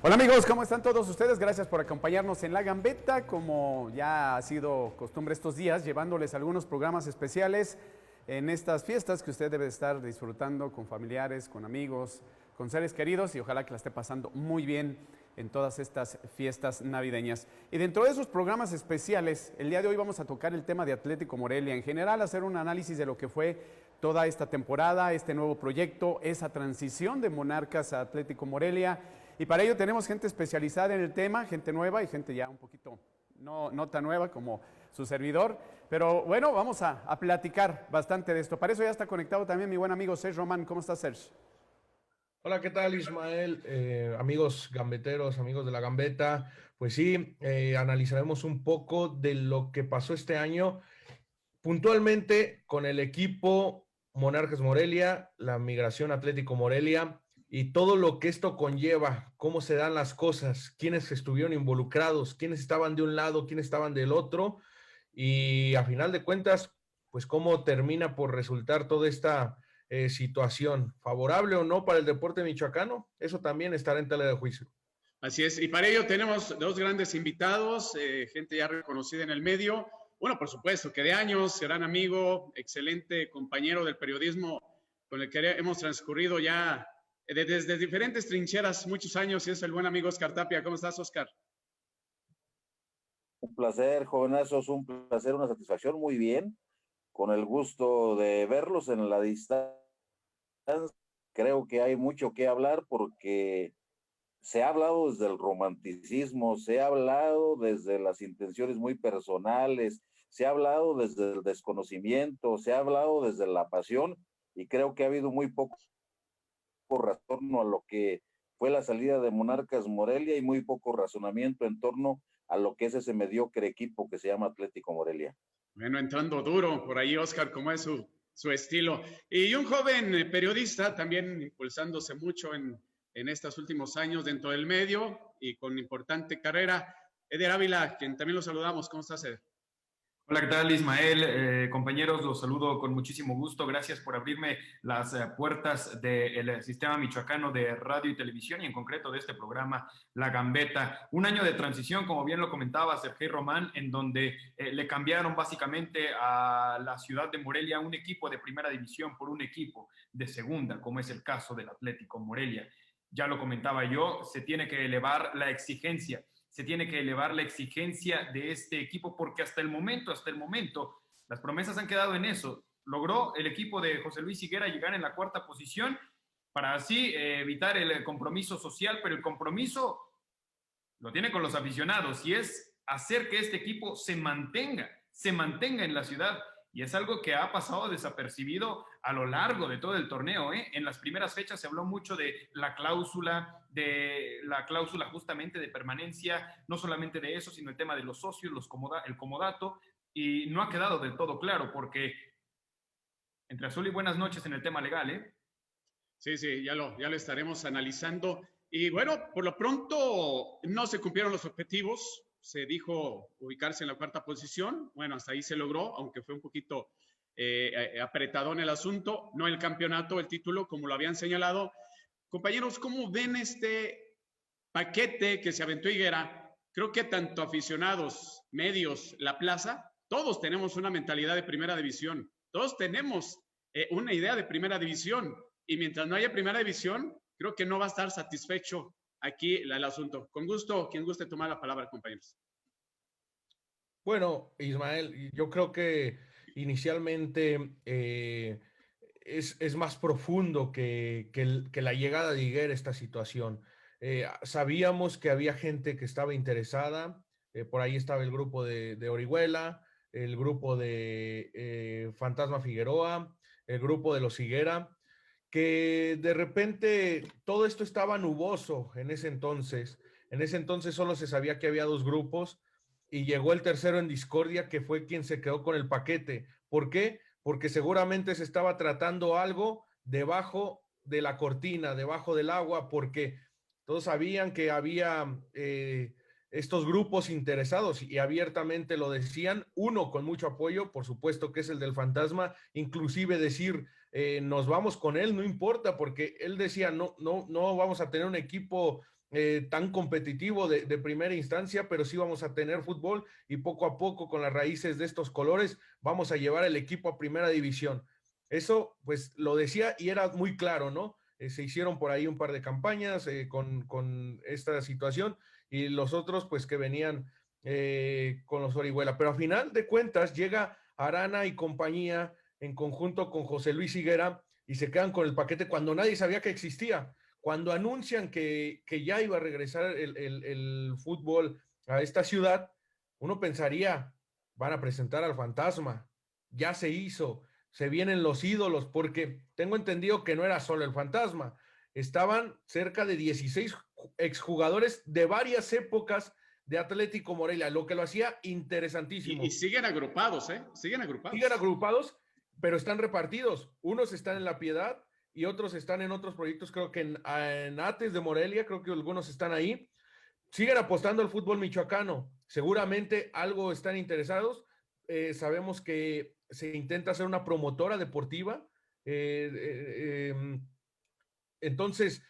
Hola amigos, ¿cómo están todos ustedes? Gracias por acompañarnos en La Gambeta, como ya ha sido costumbre estos días, llevándoles algunos programas especiales en estas fiestas que usted debe estar disfrutando con familiares, con amigos, con seres queridos y ojalá que la esté pasando muy bien en todas estas fiestas navideñas. Y dentro de esos programas especiales, el día de hoy vamos a tocar el tema de Atlético Morelia, en general hacer un análisis de lo que fue toda esta temporada, este nuevo proyecto, esa transición de Monarcas a Atlético Morelia. Y para ello tenemos gente especializada en el tema, gente nueva y gente ya un poquito no tan nueva como su servidor. Pero bueno, vamos a platicar bastante de esto. Para eso ya está conectado también mi buen amigo Sergio Román. ¿Cómo estás, Sergio? Hola, ¿qué tal, Ismael? Amigos gambeteros, amigos de la Gambeta. Pues sí, analizaremos un poco de lo que pasó este año, puntualmente con el equipo Monarcas Morelia, la migración Atlético Morelia y todo lo que esto conlleva, cómo se dan las cosas, quiénes estuvieron involucrados, quiénes estaban de un lado, quiénes estaban del otro y a final de cuentas, pues cómo termina por resultar toda esta situación, favorable o no para el deporte michoacano, eso también estará en tela de juicio. Así es, y para ello tenemos dos grandes invitados, gente ya reconocida en el medio. Bueno, por supuesto, que de años, gran amigo, excelente compañero del periodismo con el que hemos transcurrido ya desde diferentes trincheras muchos años, y es el buen amigo Oscar Tapia. ¿Cómo estás, Oscar? Un placer, jovenazos, un placer, una satisfacción, muy bien, con el gusto de verlos en la distancia. Creo que hay mucho que hablar porque se ha hablado desde el romanticismo, se ha hablado desde las intenciones muy personales, se ha hablado desde el desconocimiento, se ha hablado desde la pasión y creo que ha habido muy poco retorno a lo que fue la salida de Monarcas Morelia y muy poco razonamiento en torno a lo que es ese mediocre equipo que se llama Atlético Morelia. Bueno, entrando duro por ahí, Oscar, como es su estilo. Y un joven periodista también impulsándose mucho en estos últimos años dentro del medio y con importante carrera. Eder Ávila, quien también lo saludamos. ¿Cómo estás, Eder? Hola, ¿qué tal, Ismael? Compañeros, los saludo con muchísimo gusto. Gracias por abrirme las puertas del sistema michoacano de radio y televisión y en concreto de este programa La Gambeta. Un año de transición, como bien lo comentaba Sergio Román, en donde le cambiaron básicamente a la ciudad de Morelia un equipo de primera división por un equipo de segunda, como es el caso del Atlético Morelia. Ya lo comentaba yo, se tiene que elevar la exigencia. Se tiene que elevar la exigencia de este equipo porque hasta el momento, las promesas han quedado en eso. Logró el equipo de José Luis Higuera llegar en la cuarta posición para así evitar el compromiso social, pero el compromiso lo tiene con los aficionados y es hacer que este equipo se mantenga en la ciudad. Y es algo que ha pasado desapercibido a lo largo de todo el torneo, ¿eh? En las primeras fechas se habló mucho de la cláusula justamente de permanencia, no solamente de eso, sino el tema de los socios, el comodato, y no ha quedado del todo claro, porque entre azul y buenas noches en el tema legal, ¿eh? Sí, ya lo estaremos analizando. Y bueno, por lo pronto no se cumplieron los objetivos. Se dijo ubicarse en la cuarta posición. Bueno, hasta ahí se logró, aunque fue un poquito apretadón el asunto. No el campeonato, el título, como lo habían señalado. Compañeros, ¿cómo ven este paquete que se aventó Higuera? Creo que tanto aficionados, medios, la plaza, todos tenemos una mentalidad de primera división. Todos tenemos una idea de primera división. Y mientras no haya primera división, creo que no va a estar satisfecho aquí el asunto. Con gusto, quien guste tomar la palabra, compañeros. Bueno, Ismael, yo creo que inicialmente es más profundo que la llegada de Higuera a esta situación. Sabíamos que había gente que estaba interesada, por ahí estaba el grupo de Orihuela, el grupo de Fantasma Figueroa, el grupo de los Higuera, que de repente todo esto estaba nuboso en ese entonces. En ese entonces solo se sabía que había dos grupos y llegó el tercero en discordia, que fue quien se quedó con el paquete. ¿Por qué? Porque seguramente se estaba tratando algo debajo de la cortina, debajo del agua, porque todos sabían que había estos grupos interesados y abiertamente lo decían, uno con mucho apoyo, por supuesto que es el del Fantasma, inclusive decir, nos vamos con él, no importa, porque él decía, no vamos a tener un equipo tan competitivo de primera instancia, pero sí vamos a tener fútbol y poco a poco con las raíces de estos colores vamos a llevar el equipo a primera división. Eso pues lo decía y era muy claro, ¿no? Se hicieron por ahí un par de campañas con esta situación y los otros pues que venían con los Orihuela. Pero a final de cuentas llega Arana y compañía en conjunto con José Luis Higuera y se quedan con el paquete cuando nadie sabía que existía. Cuando anuncian que ya iba a regresar el fútbol a esta ciudad, uno pensaría, van a presentar al fantasma, ya se hizo, se vienen los ídolos, porque tengo entendido que no era solo el fantasma, estaban cerca de 16 exjugadores de varias épocas de Atlético Morelia, lo que lo hacía interesantísimo. Y siguen agrupados, ¿eh? Siguen agrupados. Siguen agrupados, pero están repartidos. Unos están en La Piedad y otros están en otros proyectos, creo que en Ates de Morelia, creo que algunos están ahí. Siguen apostando al fútbol michoacano. Seguramente algo están interesados. Sabemos que se intenta hacer una promotora deportiva. Entonces,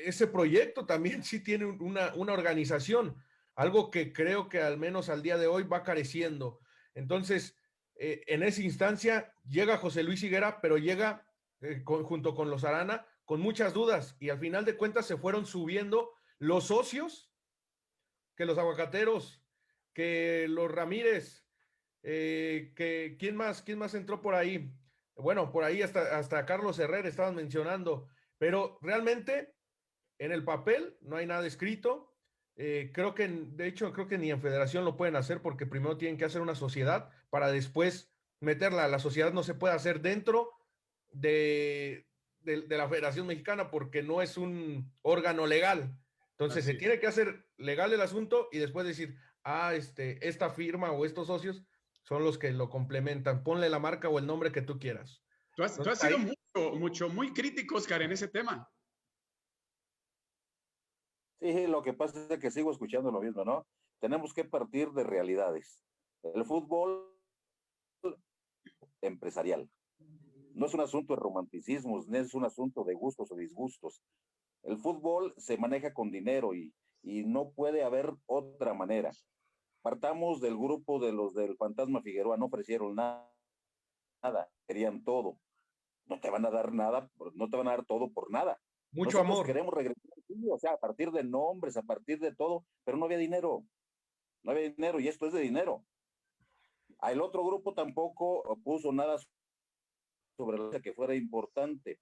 ese proyecto también sí tiene una organización, algo que creo que al menos al día de hoy va careciendo. Entonces, en esa instancia llega José Luis Higuera, pero llega junto con los Arana con muchas dudas y al final de cuentas se fueron subiendo los socios, que los aguacateros, que los Ramírez, que ¿quién más entró por ahí? Bueno, por ahí hasta Carlos Herrera estaban mencionando, pero realmente en el papel no hay nada escrito. Creo que, de hecho, creo que ni en federación lo pueden hacer porque primero tienen que hacer una sociedad para después meterla. La sociedad no se puede hacer dentro de la Federación Mexicana porque no es un órgano legal. Entonces se tiene que hacer legal el asunto y después decir, esta firma o estos socios son los que lo complementan. Ponle la marca o el nombre que tú quieras. Tú has sido muy crítico, Oscar, en ese tema. Sí, lo que pasa es que sigo escuchando lo mismo, ¿no? Tenemos que partir de realidades. El fútbol empresarial no es un asunto de romanticismos, no es un asunto de gustos o disgustos. El fútbol se maneja con dinero y no puede haber otra manera. Partamos del grupo de los del Fantasma Figueroa, no ofrecieron nada, querían todo. No te van a dar nada, no te van a dar todo por nada. Mucho Nosotros amor. queremos regresar, sí, o sea, a partir de nombres, a partir de todo, pero no había dinero. No había dinero y esto es de dinero. El otro grupo tampoco puso nada sobre la que fuera importante.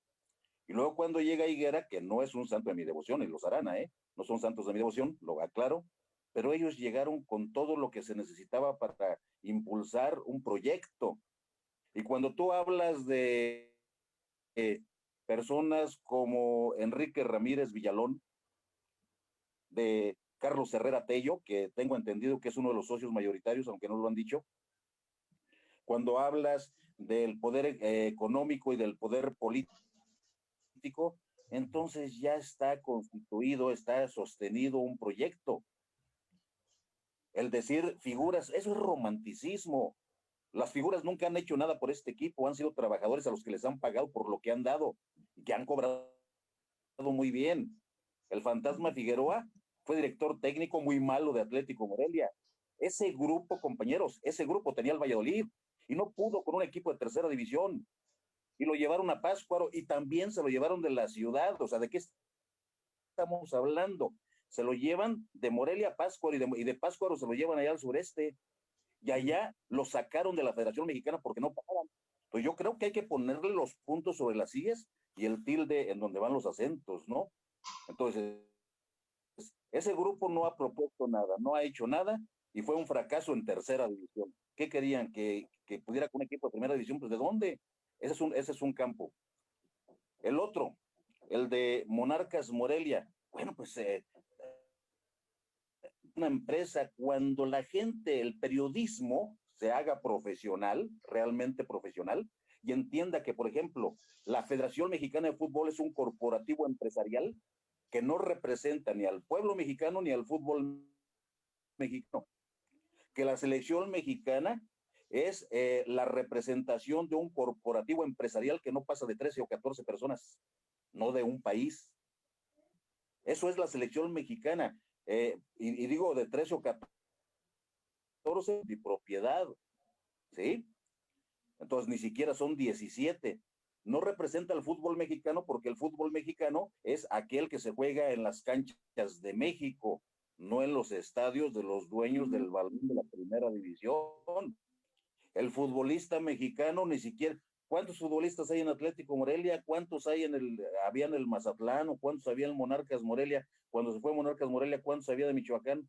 Y luego cuando llega Higuera, que no es un santo de mi devoción, y los Arana, no son santos de mi devoción, lo aclaro, pero ellos llegaron con todo lo que se necesitaba para impulsar un proyecto. Y cuando tú hablas de personas como Enrique Ramírez Villalón, de Carlos Herrera Tello, que tengo entendido que es uno de los socios mayoritarios, aunque no lo han dicho, cuando hablas del poder económico y del poder político, entonces ya está constituido, está sostenido un proyecto. El decir figuras, eso es romanticismo. Las figuras nunca han hecho nada por este equipo, han sido trabajadores a los que les han pagado por lo que han dado y que han cobrado muy bien. El Fantasma Figueroa fue director técnico muy malo de Atlético Morelia. Ese grupo, compañeros, ese grupo tenía el Valladolid y no pudo con un equipo de tercera división y lo llevaron a Pátzcuaro y también se lo llevaron de la ciudad. O sea, ¿de qué estamos hablando? Se lo llevan de Morelia a Pátzcuaro y de Pátzcuaro se lo llevan allá al sureste y allá lo sacaron de la Federación Mexicana porque no pagaban. Entonces yo creo que hay que ponerle los puntos sobre las sillas y el tilde en donde van los acentos, ¿no? Entonces, ese grupo no ha propuesto nada, no ha hecho nada y fue un fracaso en tercera división. ¿Qué querían? ¿Que pudiera con un equipo de primera división? Pues ¿de dónde? Ese es un campo. El otro, el de Monarcas Morelia. Bueno, pues una empresa, cuando la gente, el periodismo se haga profesional, realmente profesional, y entienda que, por ejemplo, la Federación Mexicana de Fútbol es un corporativo empresarial que no representa ni al pueblo mexicano ni al fútbol mexicano, que la selección mexicana es la representación de un corporativo empresarial que no pasa de 13 o 14 personas, no de un país. Eso es la selección mexicana. Y digo de 13 o 14 de propiedad, ¿sí? Entonces ni siquiera son 17. No representa el fútbol mexicano porque el fútbol mexicano es aquel que se juega en las canchas de México, no en los estadios de los dueños del balón de la primera división. El futbolista mexicano ni siquiera, ¿cuántos futbolistas hay en Atlético Morelia? ¿Cuántos hay había en el Mazatlán? ¿O cuántos había en Monarcas Morelia? Cuando se fue Monarcas Morelia, ¿cuántos había de Michoacán?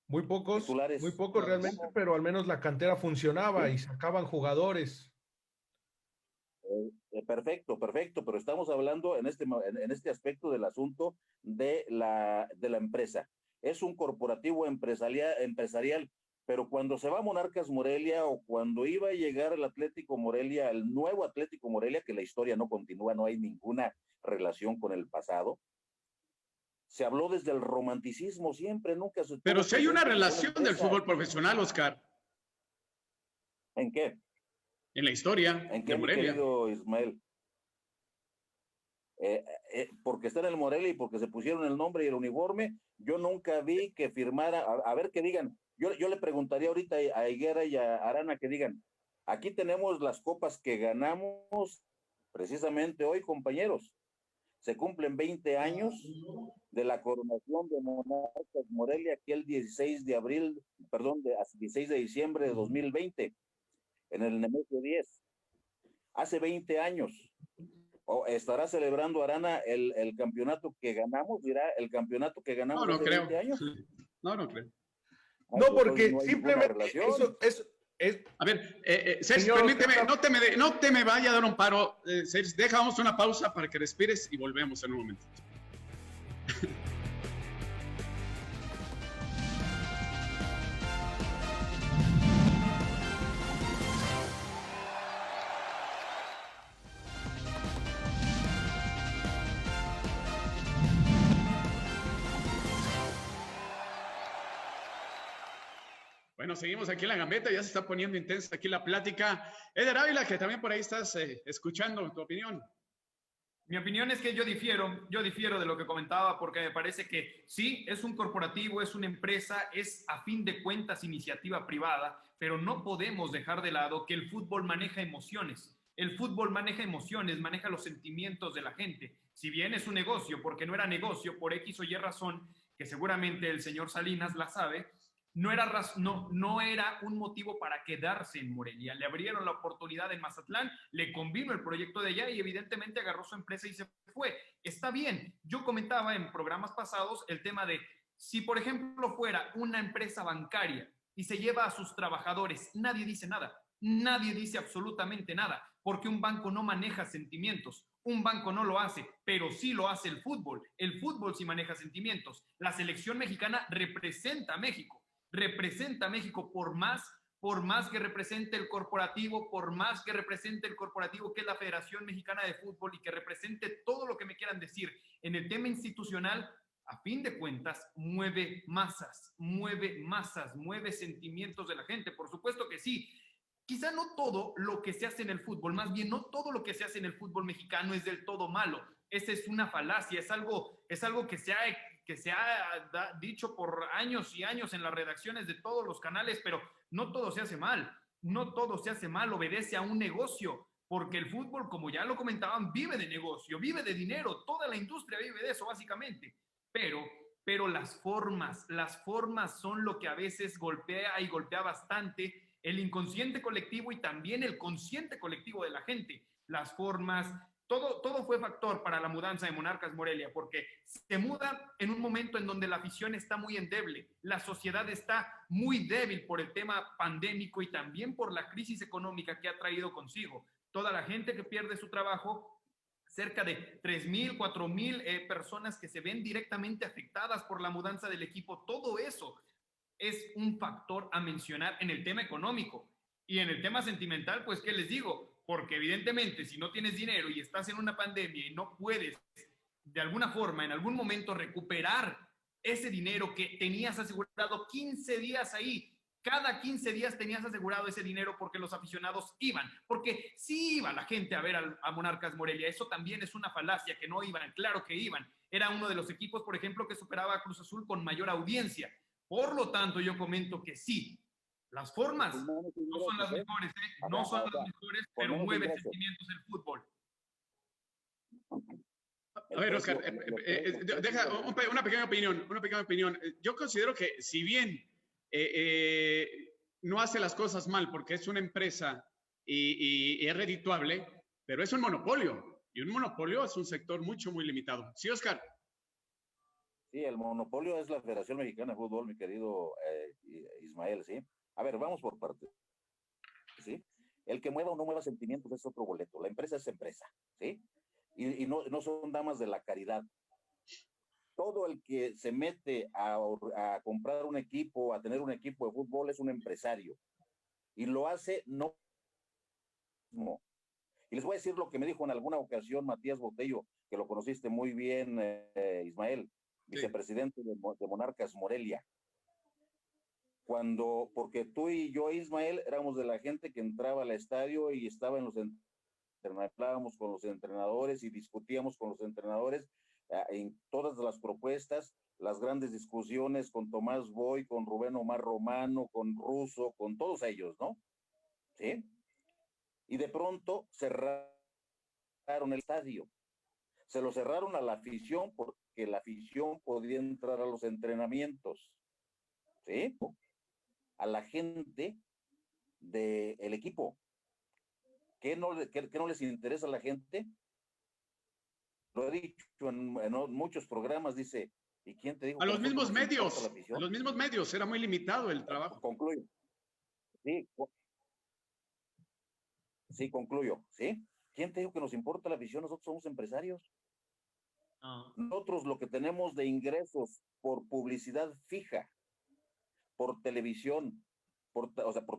Muy pocos Titulares. realmente, pero al menos la cantera funcionaba y sacaban jugadores. Perfecto, pero estamos hablando en este aspecto del asunto de la empresa. Es un corporativo empresarial, pero cuando se va a Monarcas Morelia o cuando iba a llegar el Atlético Morelia, el nuevo Atlético Morelia, que la historia no continúa, no hay ninguna relación con el pasado, se habló desde el romanticismo siempre, nunca se... Pero si hay una relación del fútbol profesional, Oscar. ¿En qué? En la historia ¿En qué, de mi Morelia? querido Ismael? Porque está en el Morelia y porque se pusieron el nombre y el uniforme, yo nunca vi que firmara, a ver que digan, yo le preguntaría ahorita a Higuera y a Arana que digan, aquí tenemos las copas que ganamos precisamente hoy, compañeros, se cumplen 20 años de la coronación de Monarcas Morelia, aquí el 16 de abril, perdón, 16 de diciembre de 2020, en el Nemesio 10, hace 20 años. ¿Estará celebrando Arana el campeonato que ganamos? ¿Dirá el campeonato que ganamos No hace creo. 20 años? No creo. No, porque no simplemente eso es... A ver, Sergio, Señor, permíteme, no te me vaya a dar un paro. Sergio, dejamos una pausa para que respires y volvemos en un momento. Bueno, seguimos aquí en la gambeta, ya se está poniendo intensa aquí la plática. Eder Ávila, que también por ahí estás escuchando, tu opinión. Mi opinión es que yo difiero de lo que comentaba, porque me parece que sí, es un corporativo, es una empresa, es a fin de cuentas iniciativa privada, pero no podemos dejar de lado que el fútbol maneja emociones. El fútbol maneja emociones, maneja los sentimientos de la gente. Si bien es un negocio, porque no era negocio por X o Y razón, que seguramente el señor Salinas la sabe, no era un motivo para quedarse en Morelia. Le abrieron la oportunidad en Mazatlán, le convino el proyecto de allá y evidentemente agarró su empresa y se fue. Está bien. Yo comentaba en programas pasados el tema de si, por ejemplo, fuera una empresa bancaria y se lleva a sus trabajadores, nadie dice nada. Nadie dice absolutamente nada, porque un banco no maneja sentimientos. Un banco no lo hace, pero sí lo hace el fútbol. El fútbol sí maneja sentimientos. La selección mexicana representa a México. Representa a México por más que represente el corporativo, por más que represente el corporativo que es la Federación Mexicana de Fútbol y que represente todo lo que me quieran decir en el tema institucional, a fin de cuentas mueve masas, mueve sentimientos de la gente. Por supuesto que sí. Quizá no todo lo que se hace en el fútbol, más bien no todo lo que se hace en el fútbol mexicano es del todo malo. Esa es una falacia, es algo que se ha dicho por años y años en las redacciones de todos los canales, pero no todo se hace mal, obedece a un negocio, porque el fútbol, como ya lo comentaban, vive de negocio, vive de dinero, toda la industria vive de eso básicamente, pero las formas son lo que a veces golpea y golpea bastante el inconsciente colectivo y también el consciente colectivo de la gente. Las formas, todo fue factor para la mudanza de Monarcas Morelia, porque se muda en un momento en donde la afición está muy endeble, la sociedad está muy débil por el tema pandémico y también por la crisis económica que ha traído consigo. Toda la gente que pierde su trabajo, cerca de 3,000, 4,000 personas que se ven directamente afectadas por la mudanza del equipo, todo eso es un factor a mencionar en el tema económico. Y en el tema sentimental, pues, ¿qué les digo? Porque evidentemente, si no tienes dinero y estás en una pandemia y no puedes, de alguna forma, en algún momento recuperar ese dinero que tenías asegurado 15 días ahí, Cada 15 días tenías asegurado ese dinero porque los aficionados iban, porque sí iba la gente a ver a Monarcas Morelia. Eso también es una falacia, que no iban, claro que iban. Era uno de los equipos, por ejemplo, que superaba a Cruz Azul con mayor audiencia. Por lo tanto, yo comento que sí, las formas no son las mejores, ¿eh? No son las mejores, pero mueve sentimientos el fútbol. A ver, Oscar, deja una pequeña opinión. Yo considero que si bien no hace las cosas mal porque es una empresa y es redituable, pero es un monopolio. Y un monopolio es un sector muy limitado. ¿Sí, Oscar? Sí, el monopolio es la Federación Mexicana de Fútbol, mi querido Ismael, ¿sí? A ver, vamos por partes, ¿sí? El que mueva o no mueva sentimientos es otro boleto. La empresa es empresa, ¿sí? Y no son damas de la caridad. Todo el que se mete a comprar un equipo, a tener un equipo de fútbol, es un empresario. Y lo hace no. Y les voy a decir lo que me dijo en alguna ocasión Matías Botello, que lo conociste muy bien, Ismael, vicepresidente de Monarcas Morelia. Porque tú y yo, Ismael, éramos de la gente que entraba al estadio y estaba en hablábamos con los entrenadores y discutíamos con los entrenadores en todas las propuestas, las grandes discusiones con Tomás Boy, con Rubén Omar Romano, con Russo, con todos ellos, ¿no? ¿Sí? Y de pronto cerraron el estadio. Se lo cerraron a la afición porque la afición podía entrar a los entrenamientos, ¿sí? A la gente del equipo. ¿Qué no les interesa a la gente? Lo he dicho en muchos programas, dice, ¿y quién te dijo? A los mismos medios, era muy limitado el trabajo. Concluyo. Sí, concluyo, ¿sí? ¿Quién te dijo que nos importa la afición? Nosotros somos empresarios. Nosotros lo que tenemos de ingresos por publicidad fija, por televisión, por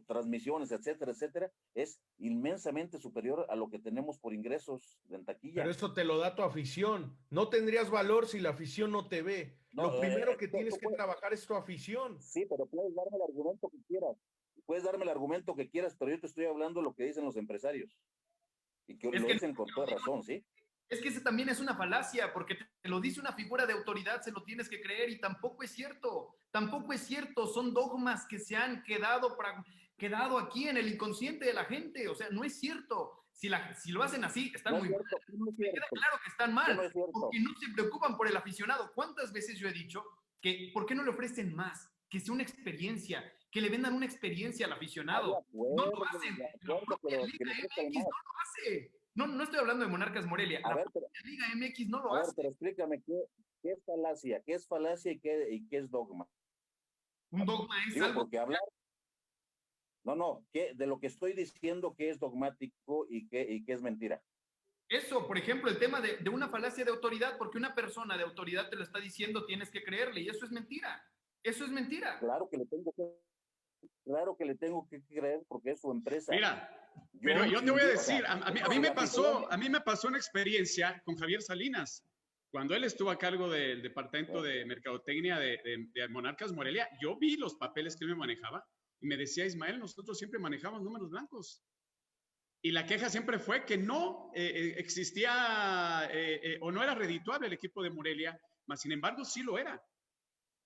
transmisiones, etcétera, es inmensamente superior a lo que tenemos por ingresos en taquilla. Pero eso te lo da tu afición. No tendrías valor si la afición no te ve. No, lo primero que tienes que trabajar es tu afición. Sí, pero puedes darme el argumento que quieras. Pero yo te estoy hablando de lo que dicen los empresarios. Y que lo dicen con toda razón, ¿sí? Es que ese también es una falacia, porque te lo dice una figura de autoridad, se lo tienes que creer, y tampoco es cierto, son dogmas que se han quedado aquí en el inconsciente de la gente, o sea, no es cierto. Si lo hacen así, están muy mal. Me queda claro que están mal, porque no se preocupan por el aficionado. ¿Cuántas veces yo he dicho que por qué no le ofrecen más? Que sea una experiencia, que le vendan una experiencia al aficionado. No lo hacen. La propia Liga MX no lo hace. No estoy hablando de Monarcas Morelia. La Liga MX no lo hace. Pero explícame qué es falacia, y qué es dogma. Un dogma es algo. Porque hablar. No, de lo que estoy diciendo que es dogmático y que es mentira. Eso, por ejemplo, el tema de una falacia de autoridad, porque una persona de autoridad te lo está diciendo, tienes que creerle, y eso es mentira. Eso es mentira. Claro que le tengo que creer porque es su empresa. Mira, pero yo te voy a decir, a mí me pasó una experiencia con Javier Salinas. Cuando él estuvo a cargo del departamento de mercadotecnia de Monarcas Morelia, yo vi los papeles que él me manejaba y me decía, Ismael, nosotros siempre manejamos números blancos. Y la queja siempre fue que no existía o no era redituable el equipo de Morelia, mas sin embargo sí lo era.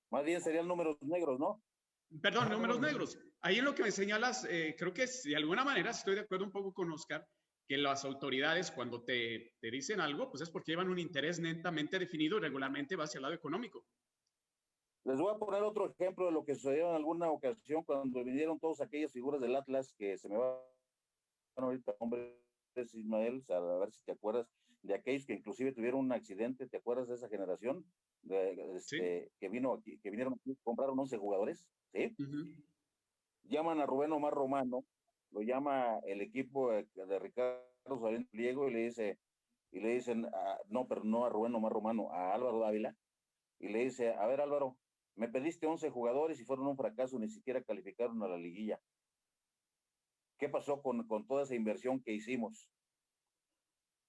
Más bien serían números negros, ¿no? Perdón, números negros. Ahí en lo que me señalas, creo que de alguna manera estoy de acuerdo un poco con Oscar, que las autoridades cuando te dicen algo, pues es porque llevan un interés netamente definido y regularmente va hacia el lado económico. Les voy a poner otro ejemplo de lo que sucedió en alguna ocasión cuando vinieron todas aquellas figuras del Atlas, que se me van ahorita nombres, Ismael, a ver si te acuerdas, de aquellos que inclusive tuvieron un accidente. ¿Te acuerdas de esa generación? Sí. Que vinieron aquí, compraron 11 jugadores, ¿sí? Llaman a Rubén Omar Romano, lo llama el equipo de Ricardo Salinas Pliego y le dicen, no a Rubén Omar Romano, a Álvaro Dávila, y le dice, a ver, Álvaro, me pediste 11 jugadores y fueron un fracaso, ni siquiera calificaron a la liguilla. ¿Qué pasó con toda esa inversión que hicimos?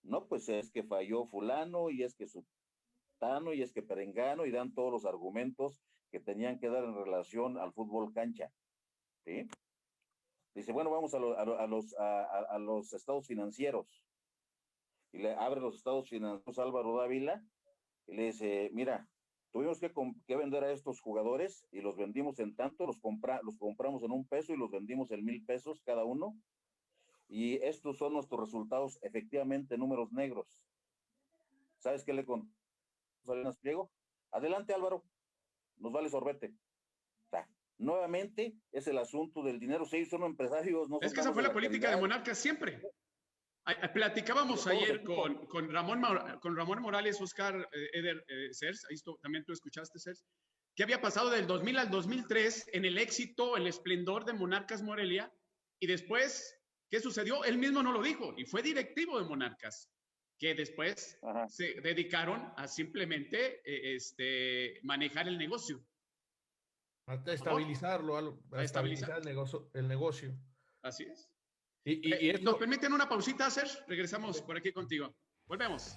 No, pues es que falló fulano, y es que sutano, y es que perengano, y dan todos los argumentos que tenían que dar en relación al fútbol cancha, ¿sí? Dice, bueno, vamos a los estados financieros. Y le abre los estados financieros a Álvaro Dávila y le dice, mira, tuvimos que vender a estos jugadores y los vendimos en tanto, los compramos en $1 y los vendimos en $1,000 cada uno. Y estos son nuestros resultados, efectivamente, números negros. ¿Sabes qué le contó Salinas Pliego? Adelante, Álvaro, nos vale sorbete. O sea, nuevamente es el asunto del dinero. Sí, son empresarios, no son Es que esa fue la política de Monarcas siempre. Platicábamos ayer con Ramón Morales, Oscar, Eder, Cers, ahí también tú escuchaste, Cers, que había pasado del 2000 al 2003 en el éxito, el esplendor de Monarcas Morelia, y después, ¿qué sucedió? Él mismo no lo dijo, y fue directivo de Monarcas, que después se dedicaron a simplemente manejar el negocio. A estabilizarlo, a estabilizar el negocio. Así es. Y esto... ¿Nos permiten una pausita, Sergio? Regresamos por aquí contigo. Volvemos.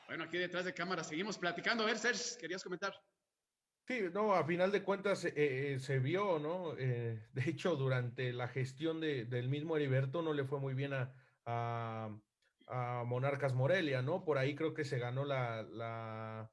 Bueno, aquí detrás de cámara seguimos platicando. A ver, Sergio, ¿querías comentar? Sí, no, a final de cuentas se vio, ¿no? De hecho, durante la gestión del mismo Heriberto no le fue muy bien a Monarcas Morelia, ¿no? Por ahí creo que se ganó la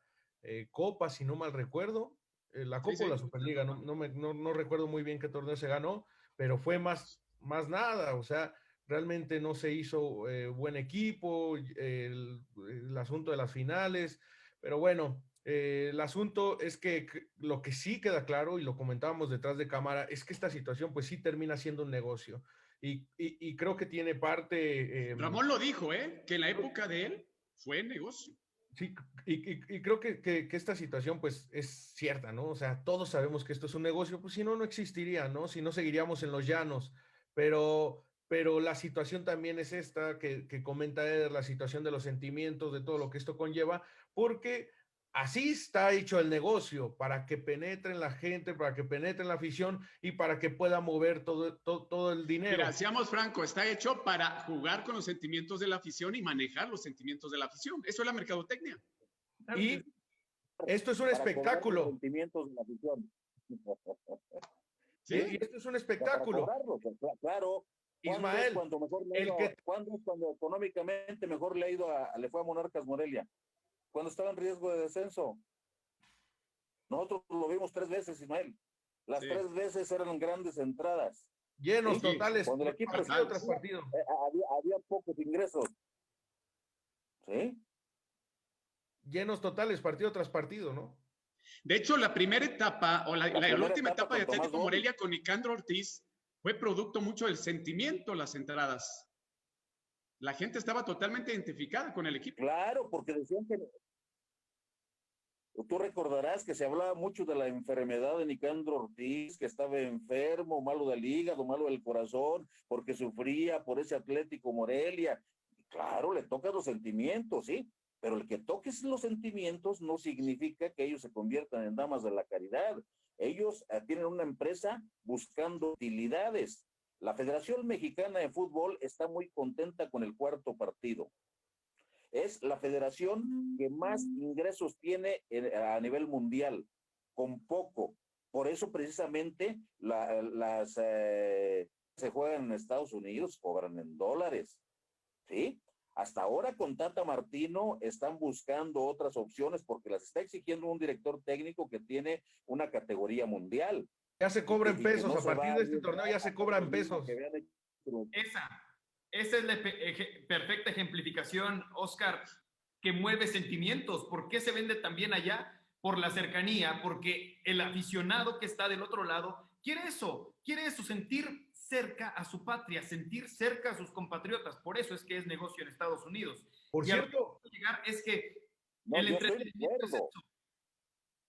Copa, si no mal recuerdo, la Copa o la Superliga, no recuerdo muy bien qué torneo se ganó, pero fue más nada, o sea, realmente no se hizo buen equipo, el asunto de las finales, pero bueno. El asunto es que lo que sí queda claro, y lo comentábamos detrás de cámara, es que esta situación pues sí termina siendo un negocio. Y creo que tiene parte... Ramón lo dijo, que en la época de él fue negocio. Sí, y creo que esta situación pues es cierta, ¿no? O sea, todos sabemos que esto es un negocio, pues si no, no existiría, ¿no? Si no, seguiríamos en los llanos. Pero la situación también es esta que comenta Eder, la situación de los sentimientos, de todo lo que esto conlleva, porque... Así está hecho el negocio, para que penetre en la gente, para que penetre en la afición y para que pueda mover todo el dinero. Mira, seamos francos, está hecho para jugar con los sentimientos de la afición y manejar los sentimientos de la afición. Eso es la mercadotecnia. Y esto es un espectáculo. Los sentimientos de la afición. ¿Sí? Y esto es un espectáculo. Claro. Ismael, ¿cuándo es cuando económicamente mejor le fue a Monarcas Morelia? Cuando estaba en riesgo de descenso. Nosotros lo vimos 3 veces, Ismael. Las 3 veces eran grandes entradas. Llenos totales, cuando el equipo partido tras partido. Había pocos ingresos. ¿Sí? Llenos totales, partido tras partido, ¿no? De hecho, la primera etapa, o la última etapa de Atlético Morelia con Nicandro Ortiz, fue producto mucho del sentimiento, las entradas. La gente estaba totalmente identificada con el equipo. Claro, porque decían que... Tú recordarás que se hablaba mucho de la enfermedad de Nicandro Ortiz, que estaba enfermo, malo del hígado, malo del corazón, porque sufría por ese Atlético Morelia. Y claro, le tocan los sentimientos, sí, pero el que toques los sentimientos no significa que ellos se conviertan en damas de la caridad. Ellos tienen una empresa buscando utilidades. La Federación Mexicana de Fútbol está muy contenta con el 4º partido. Es la federación que más ingresos tiene a nivel mundial, con poco. Por eso precisamente se juegan en Estados Unidos, cobran en dólares. ¿Sí? Hasta ahora con Tata Martino están buscando otras opciones porque las está exigiendo un director técnico que tiene una categoría mundial. Ya se cobra en pesos, a partir de este torneo ya se cobra en pesos. Esa es la perfecta ejemplificación, Oscar, que mueve sentimientos. ¿Por qué se vende también allá? Por la cercanía, porque el aficionado que está del otro lado quiere eso, sentir cerca a su patria, sentir cerca a sus compatriotas. Por eso es que es negocio en Estados Unidos. Por cierto, llegar es que el entretenimiento es eso.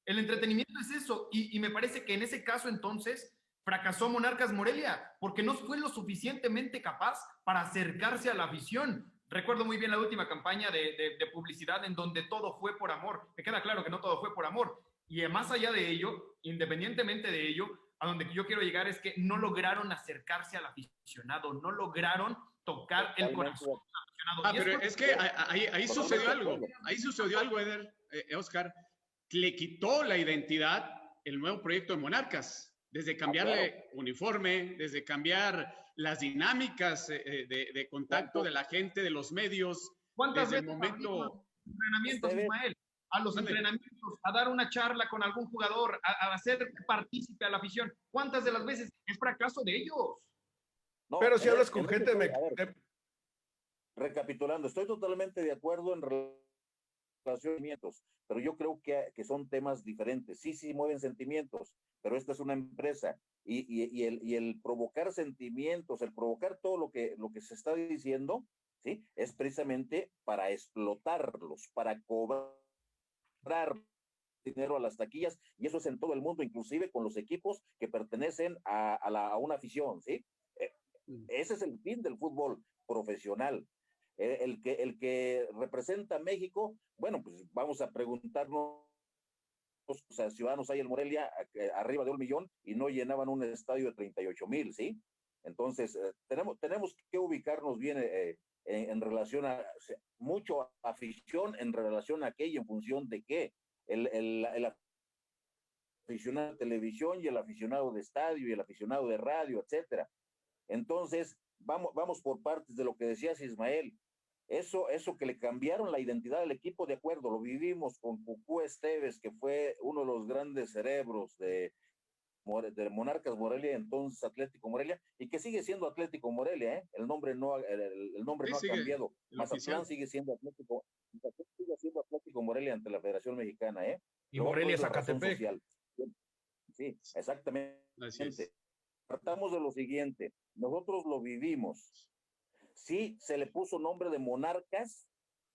El entretenimiento es eso, y me parece que en ese caso entonces fracasó Monarcas Morelia, porque no fue lo suficientemente capaz para acercarse a la afición. Recuerdo muy bien la última campaña de publicidad en donde todo fue por amor. Me queda claro que no todo fue por amor. Y más allá de ello, independientemente de ello, a donde yo quiero llegar es que no lograron acercarse al aficionado, no lograron tocar el corazón del aficionado. Ah, pero es que ahí sucedió algo, Eder, Oscar, le quitó la identidad el nuevo proyecto de Monarcas, desde cambiarle uniforme, desde cambiar las dinámicas de contacto de la gente, de los medios, ¿Cuántas desde el veces momento... entrenamientos, Ismael? A los entrenamientos, a dar una charla con algún jugador, a hacer partícipe a la afición. ¿Cuántas de las veces es fracaso de ellos? No, pero si hablas con gente recapitulando, estoy totalmente de acuerdo en relacionamientos, pero yo creo que son temas diferentes. Sí mueven sentimientos, pero esta es una empresa y el provocar sentimientos, el provocar todo lo que se está diciendo, ¿sí? Es precisamente para explotarlos, para cobrar dinero a las taquillas, y eso es en todo el mundo, inclusive con los equipos que pertenecen a una afición, ¿sí? Ese es el fin del fútbol profesional. El que representa a México, bueno, pues vamos a preguntarnos, o sea, ciudadanos hay en Morelia arriba de 1 millón y no llenaban un estadio de 38,000, ¿sí? Entonces, tenemos que ubicarnos bien en relación a mucho afición en relación a qué y en función de qué. El aficionado de televisión y el aficionado de estadio y el aficionado de radio, etcétera. Entonces, vamos por partes de lo que decías, Ismael. Eso que le cambiaron la identidad al equipo, de acuerdo, lo vivimos con Cucú Esteves, que fue uno de los grandes cerebros de Monarcas Morelia, entonces Atlético Morelia, y que sigue siendo Atlético Morelia, ¿eh? El nombre no ha cambiado. Mazatlán sigue siendo Atlético Morelia ante la Federación Mexicana, ¿eh? Y Morelia es Zacatepec. Sí, exactamente. Tratamos de lo siguiente, nosotros lo vivimos. Sí se le puso nombre de Monarcas,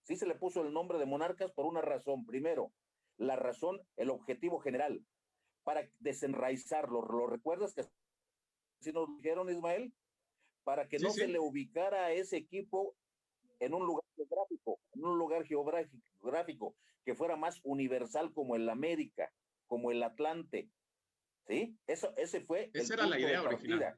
sí se le puso el nombre de Monarcas por una razón. Primero, la razón, el objetivo general, para desenraizarlo. ¿Lo recuerdas que así nos dijeron, Ismael? Para que no se le ubicara a ese equipo en un lugar geográfico, que fuera más universal como el América, como el Atlante, ¿sí? Esa era la idea original.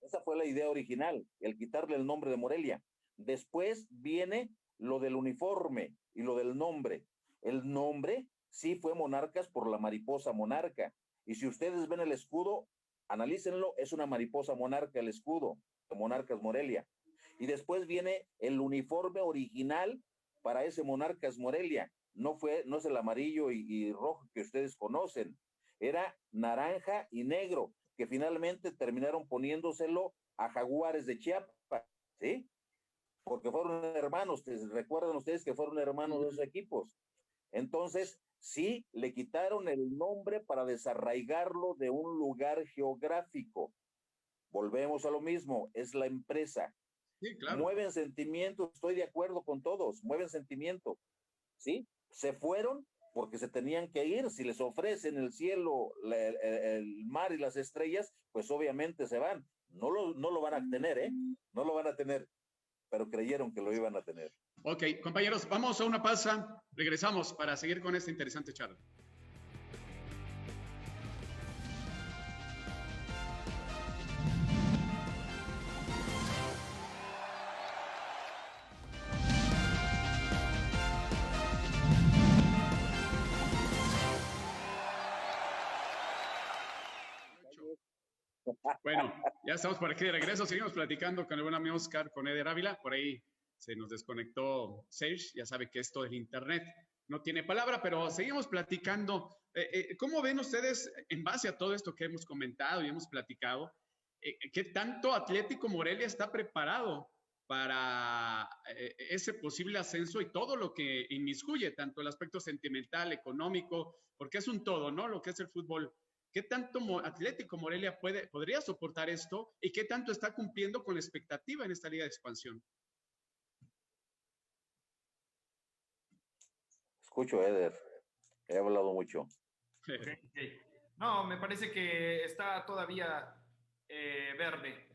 Esa fue la idea original, el quitarle el nombre de Morelia. Después viene lo del uniforme y lo del nombre. El nombre sí fue Monarcas por la mariposa monarca. Y si ustedes ven el escudo, analícenlo, es una mariposa monarca el escudo de Monarcas Morelia. Y después viene el uniforme original para ese Monarcas Morelia. No es el amarillo y rojo que ustedes conocen. Era naranja y negro, que finalmente terminaron poniéndoselo a Jaguares de Chiapas, ¿sí? Porque fueron hermanos, recuerdan ustedes que fueron hermanos de esos equipos. Entonces, sí, le quitaron el nombre para desarraigarlo de un lugar geográfico. Volvemos a lo mismo, es la empresa. Sí, claro. Mueven sentimientos, estoy de acuerdo con todos, mueven sentimientos, ¿sí? Se fueron porque se tenían que ir. Si les ofrecen el cielo, el mar y las estrellas, pues obviamente se van. No lo van a tener, ¿eh? No lo van a tener, pero creyeron que lo iban a tener. Ok, compañeros, vamos a una pausa. Regresamos para seguir con esta interesante charla. Bueno, ya estamos por aquí de regreso. Seguimos platicando con el buen amigo Oscar, con Eder Ávila. Por ahí se nos desconectó Serge. Ya sabe que esto del internet no tiene palabra, pero seguimos platicando. ¿Cómo ven ustedes, en base a todo esto que hemos comentado y hemos platicado, qué tanto Atlético Morelia está preparado para ese posible ascenso y todo lo que inmiscuye, tanto el aspecto sentimental, económico, porque es un todo, ¿no? Lo que es el fútbol. ¿Qué tanto Atlético Morelia podría soportar esto y qué tanto está cumpliendo con la expectativa en esta liga de expansión? Escucho, Eder. He hablado mucho. Okay. No, me parece que está todavía verde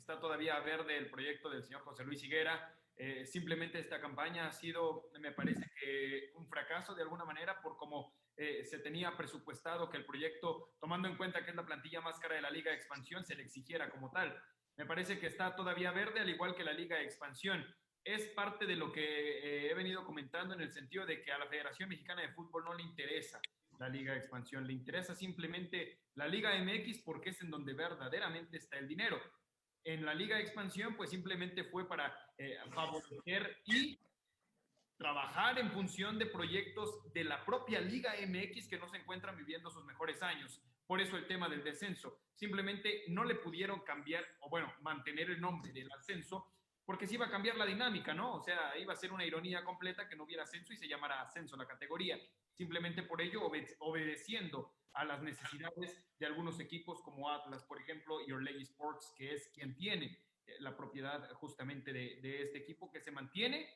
el proyecto del señor José Luis Higuera. Simplemente esta campaña ha sido, me parece que un fracaso de alguna manera por cómo se tenía presupuestado que el proyecto, tomando en cuenta que es la plantilla más cara de la Liga de Expansión, se le exigiera como tal. Me parece que está todavía verde, al igual que la Liga de Expansión. Es parte de lo que he venido comentando en el sentido de que a la Federación Mexicana de Fútbol no le interesa la Liga de Expansión, le interesa simplemente la Liga MX porque es en donde verdaderamente está el dinero. En la Liga de Expansión, pues simplemente fue para favorecer y trabajar en función de proyectos de la propia Liga MX que no se encuentran viviendo sus mejores años. Por eso el tema del descenso. Simplemente no le pudieron cambiar, o bueno, mantener el nombre del ascenso, porque se iba a cambiar la dinámica, ¿no? O sea, iba a ser una ironía completa que no hubiera ascenso y se llamara ascenso la categoría. Simplemente por ello, obedeciendo a las necesidades de algunos equipos como Atlas, por ejemplo, y Orlegi Sports, que es quien tiene la propiedad justamente de este equipo que se mantiene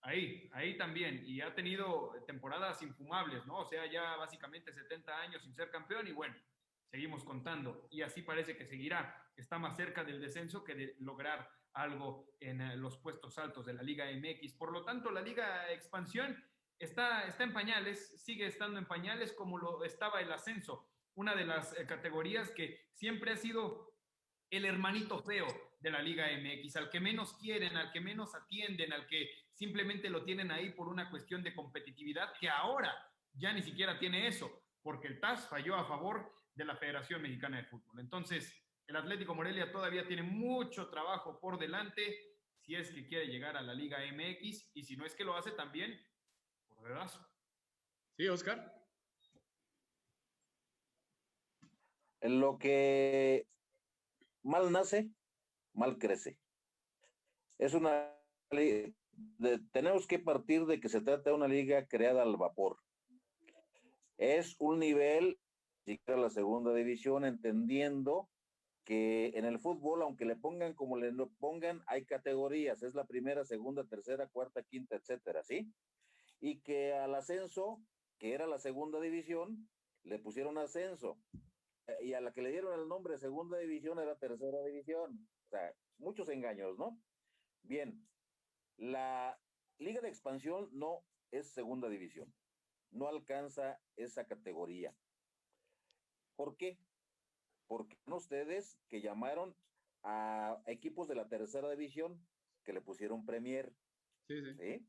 ahí también, y ha tenido temporadas infumables, ¿no? O sea, ya básicamente 70 años sin ser campeón y bueno, seguimos contando y así parece que seguirá. Está más cerca del descenso que de lograr algo en los puestos altos de la Liga MX. Por lo tanto, la Liga Expansión está en pañales, sigue estando en pañales como lo estaba el ascenso, una de las categorías que siempre ha sido el hermanito feo de la Liga MX, al que menos quieren, al que menos atienden, al que simplemente lo tienen ahí por una cuestión de competitividad que ahora ya ni siquiera tiene eso, porque el TAS falló a favor de la Federación Mexicana de Fútbol. Entonces, el Atlético Morelia todavía tiene mucho trabajo por delante si es que quiere llegar a la Liga MX y si no es que lo hace también por dedazo. Sí, Oscar. En lo que mal nace, mal crece. Es una tenemos que partir de que se trata de una liga creada al vapor. Es un nivel, siquiera la segunda división, entendiendo que en el fútbol, aunque le pongan como le pongan, hay categorías, es la primera, segunda, tercera, cuarta, quinta, etcétera, ¿sí? Y que al ascenso, que era la segunda división, le pusieron ascenso, y a la que le dieron el nombre de segunda división era tercera división. O sea, muchos engaños, ¿no? Bien, la Liga de Expansión no es segunda división, no alcanza esa categoría. ¿Por qué? Porque son ustedes que llamaron a equipos de la tercera división que le pusieron Premier. Sí, sí. ¿Sí?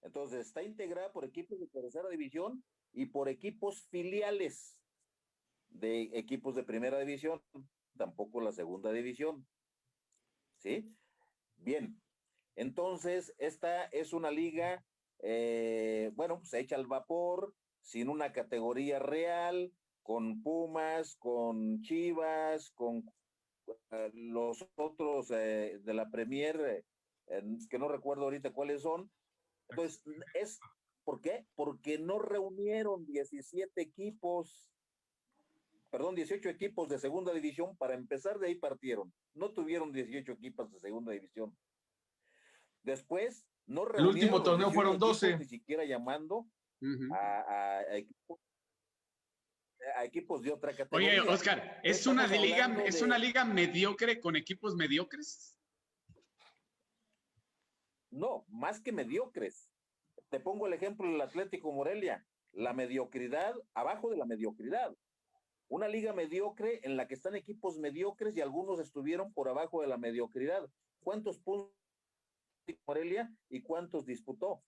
Entonces, está integrada por equipos de tercera división y por equipos filiales de equipos de primera división, tampoco la segunda división. ¿Sí? Bien. Entonces, esta es una liga, bueno, pues hecha al vapor, sin una categoría real, con Pumas, con Chivas, con los otros de la Premier, que no recuerdo ahorita cuáles son. Entonces, ¿por qué? Porque no reunieron 18 equipos de segunda división para empezar, de ahí partieron. No tuvieron 18 equipos de segunda división. Después, no El último reunieron torneo fueron equipos, 12. ni siquiera llamando a equipos de otra categoría. Oye, Oscar, ¿es una liga mediocre con equipos mediocres? No, más que mediocres. Te pongo el ejemplo del Atlético Morelia, la mediocridad, abajo de la mediocridad. Una liga mediocre en la que están equipos mediocres y algunos estuvieron por abajo de la mediocridad. ¿Cuántos puntos Morelia y cuántos disputó?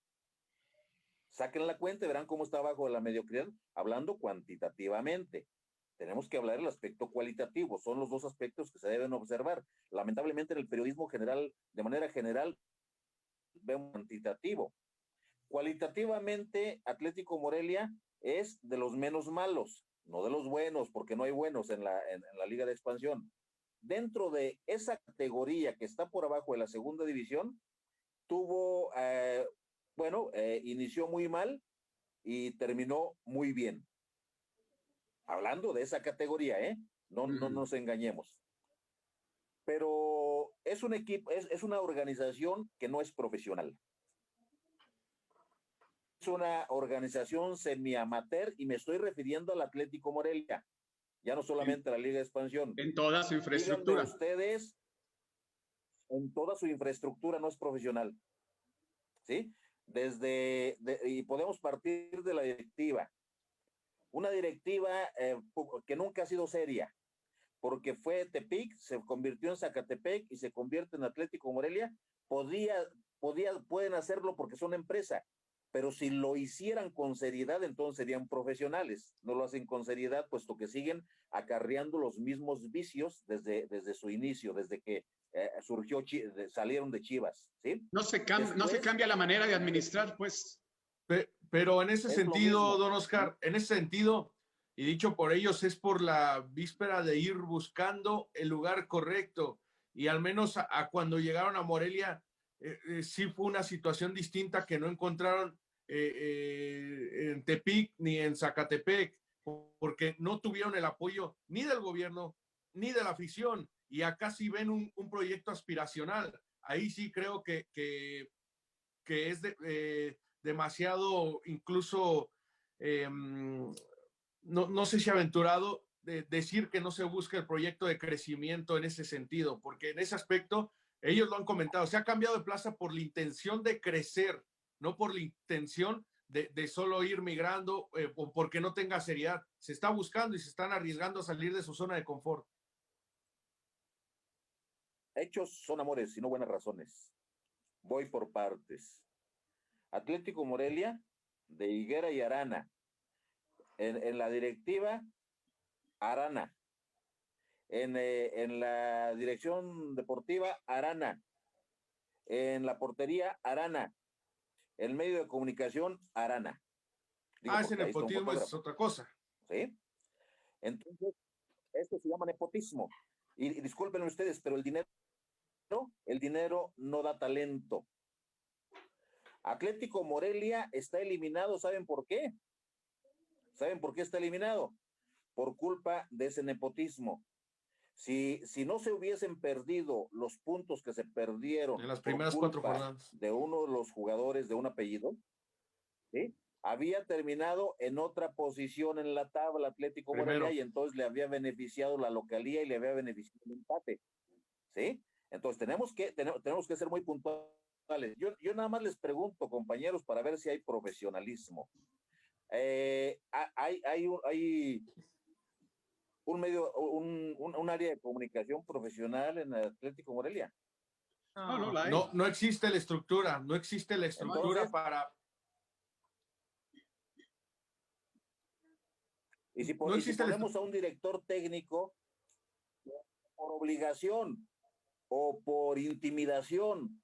Saquen la cuenta y verán cómo está abajo de la mediocridad, hablando cuantitativamente. Tenemos que hablar del aspecto cualitativo, son los dos aspectos que se deben observar. Lamentablemente en el periodismo general, de manera general, vemos cuantitativo. Cualitativamente, Atlético Morelia es de los menos malos, no de los buenos, porque no hay buenos en la Liga de Expansión. Dentro de esa categoría que está por abajo de la segunda división, tuvo, inició muy mal y terminó muy bien. Hablando de esa categoría, no nos engañemos. Pero es un equipo, es una organización que no es profesional. Es una organización semi-amateur y me estoy refiriendo al Atlético Morelia, ya no solamente a la Liga de Expansión. En toda su infraestructura. Díganme ustedes, en toda su infraestructura no es profesional. ¿Sí? y podemos partir de la directiva. Una directiva que nunca ha sido seria, porque fue Tepic, se convirtió en Zacatepec y se convierte en Atlético Morelia. Pueden hacerlo porque son empresa, pero si lo hicieran con seriedad, entonces serían profesionales. No lo hacen con seriedad, puesto que siguen acarreando los mismos vicios desde su inicio, desde que salieron de Chivas, ¿sí? No se cambia la manera de administrar, pues. Pero en ese sentido, don Oscar, ¿sí? en ese sentido, y dicho por ellos, es por la víspera de ir buscando el lugar correcto. Y al menos a cuando llegaron a Morelia, sí fue una situación distinta que no encontraron en Tepic ni en Zacatepec, porque no tuvieron el apoyo ni del gobierno ni de la afición. Y acá sí ven un proyecto aspiracional. Ahí sí creo que es demasiado, incluso, no sé si aventurado, de decir que no se busca el proyecto de crecimiento en ese sentido, porque en ese aspecto, ellos lo han comentado, se ha cambiado de plaza por la intención de crecer, no por la intención de solo ir migrando o porque no tenga seriedad. Se está buscando y se están arriesgando a salir de su zona de confort. Hechos son amores y no buenas razones. Voy por partes. Atlético Morelia, de Higuera y Arana. En la directiva, Arana. En la dirección deportiva, Arana. En la portería, Arana. El medio de comunicación, Arana. Ese nepotismo es otra cosa. ¿Sí? Entonces, esto se llama nepotismo. Y discúlpenme ustedes, pero el dinero no da talento. Atlético Morelia está eliminado, ¿saben por qué? ¿Saben por qué está eliminado? Por culpa de ese nepotismo. Si no se hubiesen perdido los puntos que se perdieron en las primeras 4 jornadas de uno de los jugadores de un apellido, ¿sí? Había terminado en otra posición en la tabla Atlético Morelia y entonces le había beneficiado la localía y le había beneficiado el empate, ¿sí? Entonces tenemos que ser muy puntuales. Yo nada más les pregunto, compañeros, para ver si hay profesionalismo. Hay un área de comunicación profesional en Atlético Morelia. No existe la estructura, no existe la estructura. Entonces, para... Y si ponemos a un director técnico por obligación o por intimidación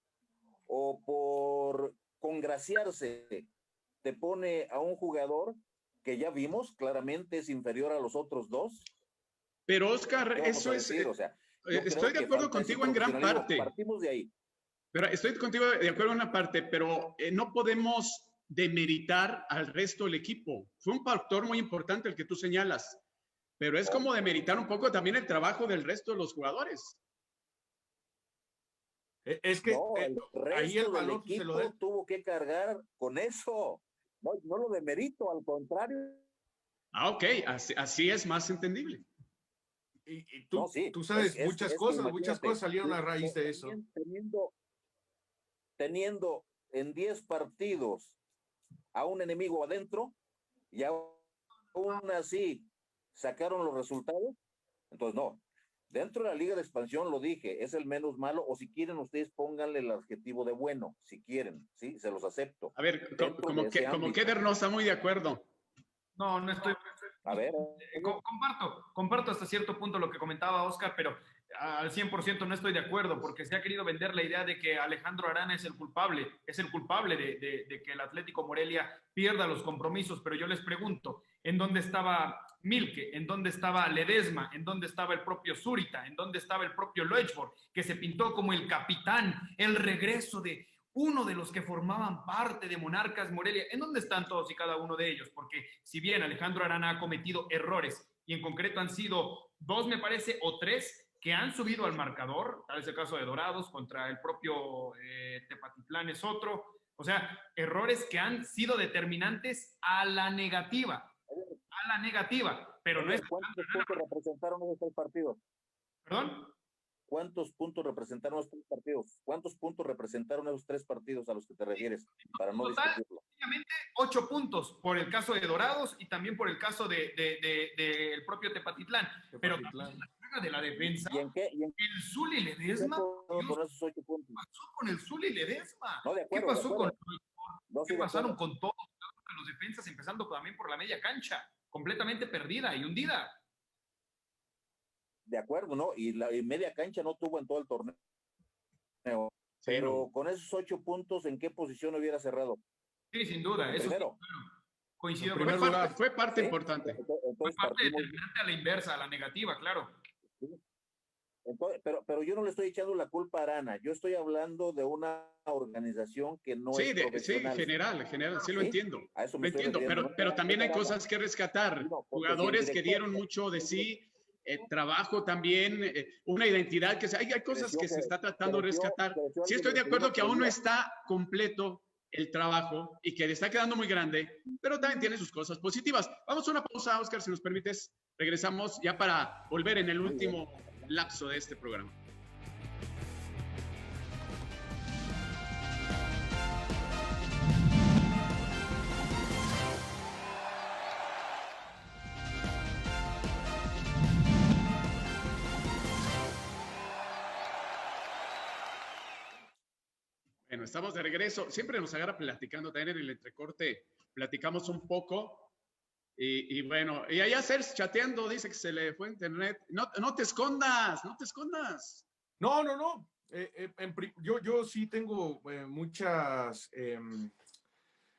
o por congraciarse, te pone a un jugador que ya vimos claramente es inferior a los otros dos. Pero Oscar, eso es... O sea, estoy de acuerdo contigo en gran parte. Partimos de ahí. Pero estoy contigo de acuerdo en una parte, pero no podemos demeritar al resto del equipo. Fue un factor muy importante el que tú señalas, pero es como demeritar un poco también el trabajo del resto de los jugadores. Es que ahí el valor del equipo tuvo que cargar con eso. No lo demerito, al contrario. Ah, ok, así es más entendible. Y tú sabes, muchas cosas salieron a raíz de eso. Teniendo en 10 partidos a un enemigo adentro y aún así sacaron los resultados, entonces no. Dentro de la Liga de Expansión, lo dije, es el menos malo, o si quieren ustedes pónganle el adjetivo de bueno, si quieren, ¿sí? Se los acepto. A ver, como que Eder no está muy de acuerdo. No estoy... A ver. Comparto hasta cierto punto lo que comentaba Oscar, pero al 100% no estoy de acuerdo, porque se ha querido vender la idea de que Alejandro Arana es el culpable de que el Atlético Morelia pierda los compromisos, pero yo les pregunto, ¿en dónde estaba Milke? ¿En dónde estaba Ledesma? ¿En dónde estaba el propio Zurita? ¿En dónde estaba el propio Loechborg, que se pintó como el capitán, el regreso de uno de los que formaban parte de Monarcas Morelia? ¿En dónde están todos y cada uno de ellos? Porque si bien Alejandro Arana ha cometido errores, y en concreto han sido 2, me parece, o 3, que han subido al marcador, tal es el caso de Dorados contra el propio Tepatitlán es otro, o sea, errores que han sido determinantes a la negativa, pero no es... ¿Cuántos puntos representaron esos 3 partidos? ¿Perdón? ¿cuántos puntos representaron esos 3 partidos? ¿Cuántos puntos representaron esos 3 partidos a los que te refieres? Para no Total, discutirlo. obviamente, 8 puntos por el caso de Dorados y también por el caso del propio Tepatitlán. Pero también la carga de la defensa. ¿Y en qué? El Zuli Ledesma. Con esos 8 puntos. ¿Qué pasó con el Zuli Ledesma? No, de acuerdo, ¿Qué pasó con no, sí, ¿Qué pasaron con todos los defensas, empezando también por la media cancha? Completamente perdida y hundida. De acuerdo, ¿no? Y la media cancha no tuvo en todo el torneo. Sí, Pero no. con esos 8 puntos, ¿en qué posición hubiera cerrado? Sí, sin duda. Eso Primero. sí, claro. Coincido. Fue parte ¿Sí? importante. Entonces, Fue parte partimos, determinante a la inversa, a la negativa, claro. ¿sí? Entonces, pero yo no le estoy echando la culpa a Arana. Yo estoy hablando de una organización que no es profesional. Sí, general, sí lo entiendo. A eso Lo me estoy entiendo, refiriendo. pero también hay cosas que rescatar. No, Jugadores que dieron mucho de sí, trabajo también, una identidad que hay cosas que se está tratando de rescatar. Sí estoy de acuerdo que aún no está completo el trabajo y que le está quedando muy grande, pero también tiene sus cosas positivas. Vamos a una pausa, Oscar, si nos permites. Regresamos ya para volver en el último lapso de este programa. Bueno, estamos de regreso. Siempre nos agarra platicando, también en el entrecorte platicamos un poco. Y bueno, y allá Sergio chateando, dice que se le fue internet. No te escondas, no te escondas. No. Yo sí tengo muchas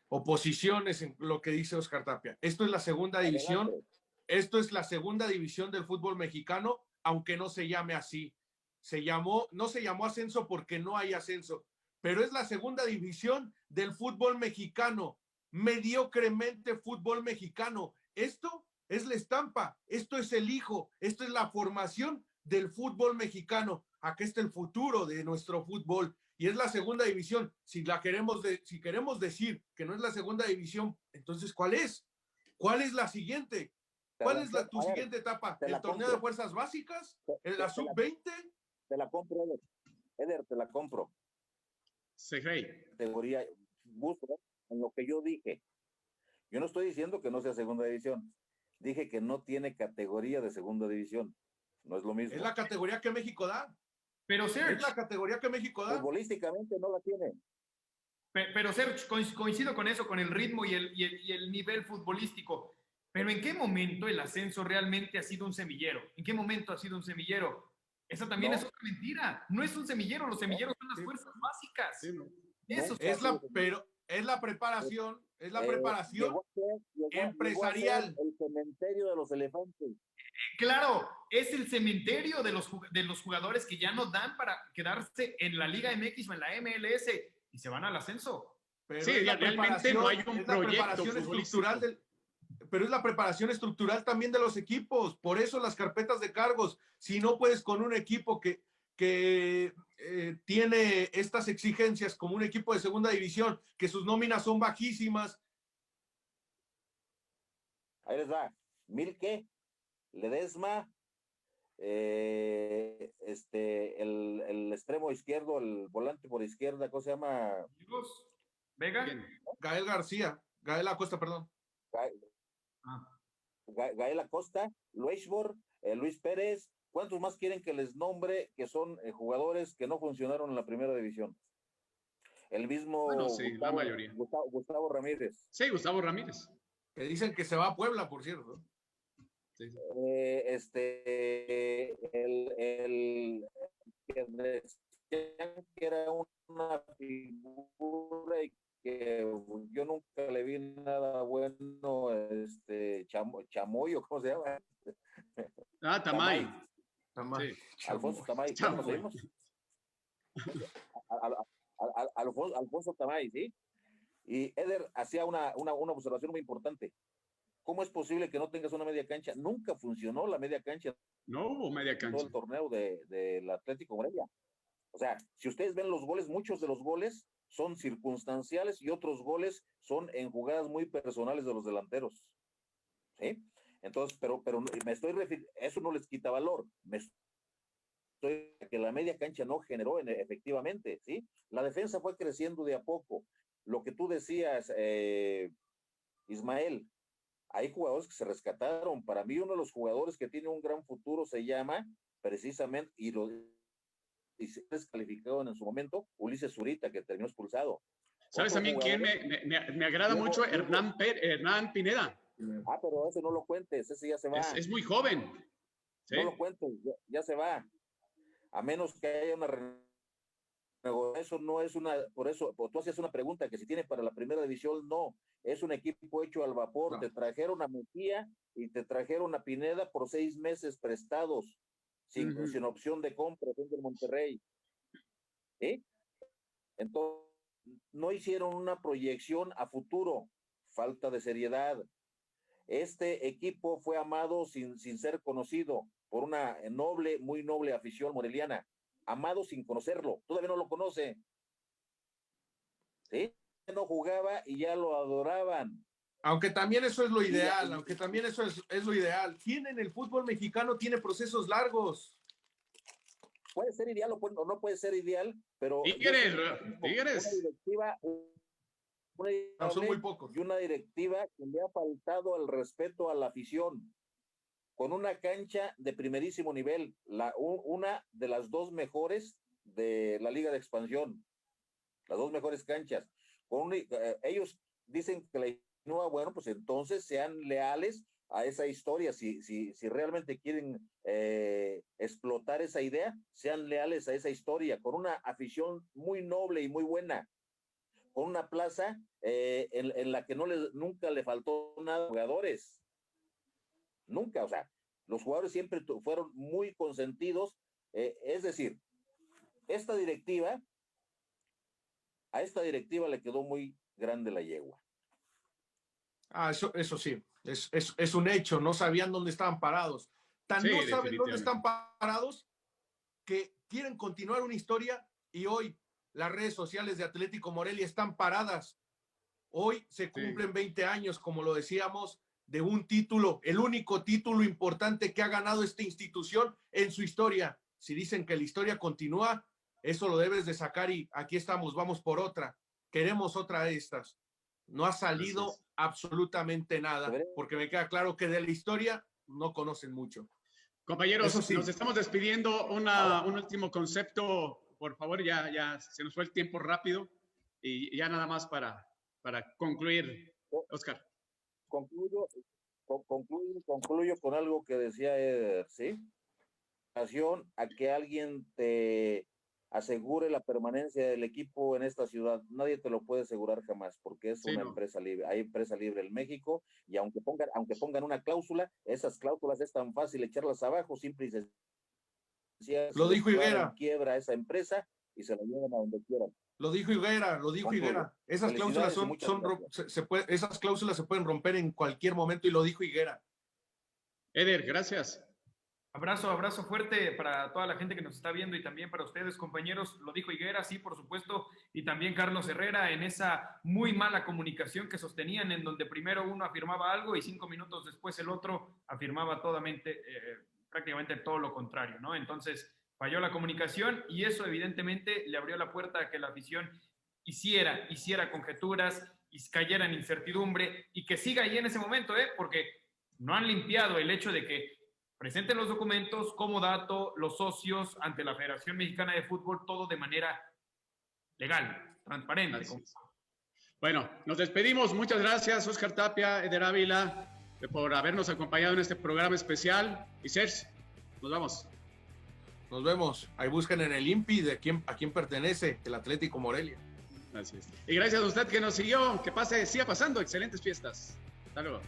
oposiciones en lo que dice Oscar Tapia. Esto es la segunda división. Adelante. Esto es la segunda división del fútbol mexicano, aunque no se llame así. No se llamó ascenso porque no hay ascenso, pero es la segunda división del fútbol mexicano. Mediocremente fútbol mexicano. Esto es la estampa, esto es el hijo, esto es la formación del fútbol mexicano. Acá está el futuro de nuestro fútbol y es la segunda división. Si queremos decir que no es la segunda división, entonces ¿cuál es? ¿Cuál es la siguiente? ¿Cuál es tu siguiente etapa? ¿El torneo de fuerzas básicas? ¿La sub-20? Te la compro, Eder, te la compro. Categoría, busco en lo que yo dije. Yo no estoy diciendo que no sea segunda división. Dije que no tiene categoría de segunda división. No es lo mismo. Es la categoría que México da. Pero Sergio, es la categoría que México da. Futbolísticamente no la tiene. Pero Sergio, coincido con eso, con el ritmo y el nivel futbolístico. Pero ¿en qué momento el ascenso realmente ha sido un semillero? ¿En qué momento ha sido un semillero? Esa también es otra mentira. No es un semillero, los semilleros son las fuerzas básicas. Sí, no. Eso pero es la preparación, llegó empresarial. El cementerio de los elefantes. Claro, es el cementerio de los jugadores que ya no dan para quedarse en la Liga MX o en la MLS y se van al ascenso. Pero sí, realmente no hay un proyecto estructural pero es la preparación estructural también de los equipos. Por eso las carpetas de cargos. Si no puedes con un equipo que tiene estas exigencias como un equipo de segunda división, que sus nóminas son bajísimas. Ahí les va. Milke, Ledesma, el extremo izquierdo, el volante por izquierda, ¿cómo se llama? Vega. Gael Acosta, perdón. Gael Acosta, Luis Pérez. ¿Cuántos más quieren que les nombre que son jugadores que no funcionaron en la primera división? El mismo la mayoría. Gustavo Ramírez. Sí, Gustavo Ramírez. Que dicen que se va a Puebla, por cierto. Sí. El que decían que era una figura y que yo nunca le vi nada bueno, Chamoyo, ¿cómo se llama? Tamay. Sí. Alfonso Tamay. Alfonso Tamay, ¿sí? Y Eder hacía una observación muy importante. ¿Cómo es posible que no tengas una media cancha? Nunca funcionó la media cancha. No hubo media cancha. Todo el torneo del Atlético Morelia. O sea, si ustedes ven los goles, muchos de los goles son circunstanciales y otros goles son en jugadas muy personales de los delanteros. ¿Sí? Entonces, pero me estoy refiriendo, eso no les quita valor. Me que la media cancha no generó efectivamente, ¿sí? La defensa fue creciendo de a poco. Lo que tú decías, Ismael, hay jugadores que se rescataron. Para mí, uno de los jugadores que tiene un gran futuro se llama precisamente, y se descalificaron en su momento, Ulises Zurita, que terminó expulsado. ¿Sabes también quién me agrada mucho? Hernán Pineda. Pero ese no lo cuentes, ese ya se va. Es muy joven. ¿Sí? No lo cuentes, ya se va. A menos que haya una eso no es una, por eso tú hacías una pregunta que si tiene para la primera división, no, es un equipo hecho al vapor. No. Te trajeron a Mejía y te trajeron a Pineda por 6 meses prestados, sin opción de compra, son del Monterrey. Entonces, no hicieron una proyección a futuro, falta de seriedad. Este equipo fue amado sin ser conocido por una muy noble afición moreliana. Amado sin conocerlo, todavía no lo conoce. ¿Sí? No jugaba y ya lo adoraban. Aunque también eso es lo ideal, aunque también eso es lo ideal. ¿Quién en el fútbol mexicano tiene procesos largos? Puede ser ideal o no puede ser ideal, pero... Tigres. No, son muy pocos. Y una directiva que le ha faltado el respeto a la afición. Con una cancha de primerísimo nivel, una de las 2 mejores de la Liga de Expansión, las 2 mejores canchas. Ellos dicen que la Innova, bueno, pues entonces sean leales a esa historia, si realmente quieren explotar esa idea, sean leales a esa historia, con una afición muy noble y muy buena, con una plaza en la que nunca le faltó nada a los jugadores. Nunca, o sea, los jugadores siempre fueron muy consentidos, es decir, a esta directiva le quedó muy grande la yegua. Eso sí, es un hecho, no sabían dónde estaban parados. No saben dónde están parados que quieren continuar una historia y hoy las redes sociales de Atlético Morelia están paradas. Hoy se cumplen 20 años, como lo decíamos, de un título, el único título importante que ha ganado esta institución en su historia. Si dicen que la historia continúa, eso lo debes de sacar y aquí estamos, vamos por otra. Queremos otra de estas. No ha salido absolutamente nada, porque me queda claro que de la historia no conocen mucho. Compañeros, nos estamos despidiendo. Un último concepto, por favor, ya se nos fue el tiempo rápido y ya nada más para concluir, Oscar. Concluyo con algo que decía Eder, ¿sí? A que alguien te asegure la permanencia del equipo en esta ciudad. Nadie te lo puede asegurar jamás, porque es una empresa libre. Hay empresa libre en México, y aunque pongan una cláusula, esas cláusulas es tan fácil echarlas abajo, simple y sencillo. Lo dijo Higuera. Quiebra esa empresa y se la llevan a donde quieran. Lo dijo Higuera. Esas cláusulas esas cláusulas se pueden romper en cualquier momento y lo dijo Higuera. Eder, gracias. Abrazo fuerte para toda la gente que nos está viendo y también para ustedes, compañeros. Lo dijo Higuera, sí, por supuesto, y también Carlos Herrera en esa muy mala comunicación que sostenían, en donde primero uno afirmaba algo y 5 minutos después el otro afirmaba prácticamente todo lo contrario, ¿no? Entonces falló la comunicación y eso evidentemente le abrió la puerta a que la afición hiciera conjeturas y cayera en incertidumbre y que siga ahí en ese momento, porque no han limpiado el hecho de que presenten los documentos como dato, los socios ante la Federación Mexicana de Fútbol, todo de manera legal, transparente. Bueno, nos despedimos. Muchas gracias, Oscar Tapia, Eder Ávila, por habernos acompañado en este programa especial. Y Sergio, nos vamos. Nos vemos. Ahí buscan en el INPI a quién pertenece el Atlético Morelia. Así es. Y gracias a usted que nos siguió. Que siga pasando. Excelentes fiestas. Hasta luego.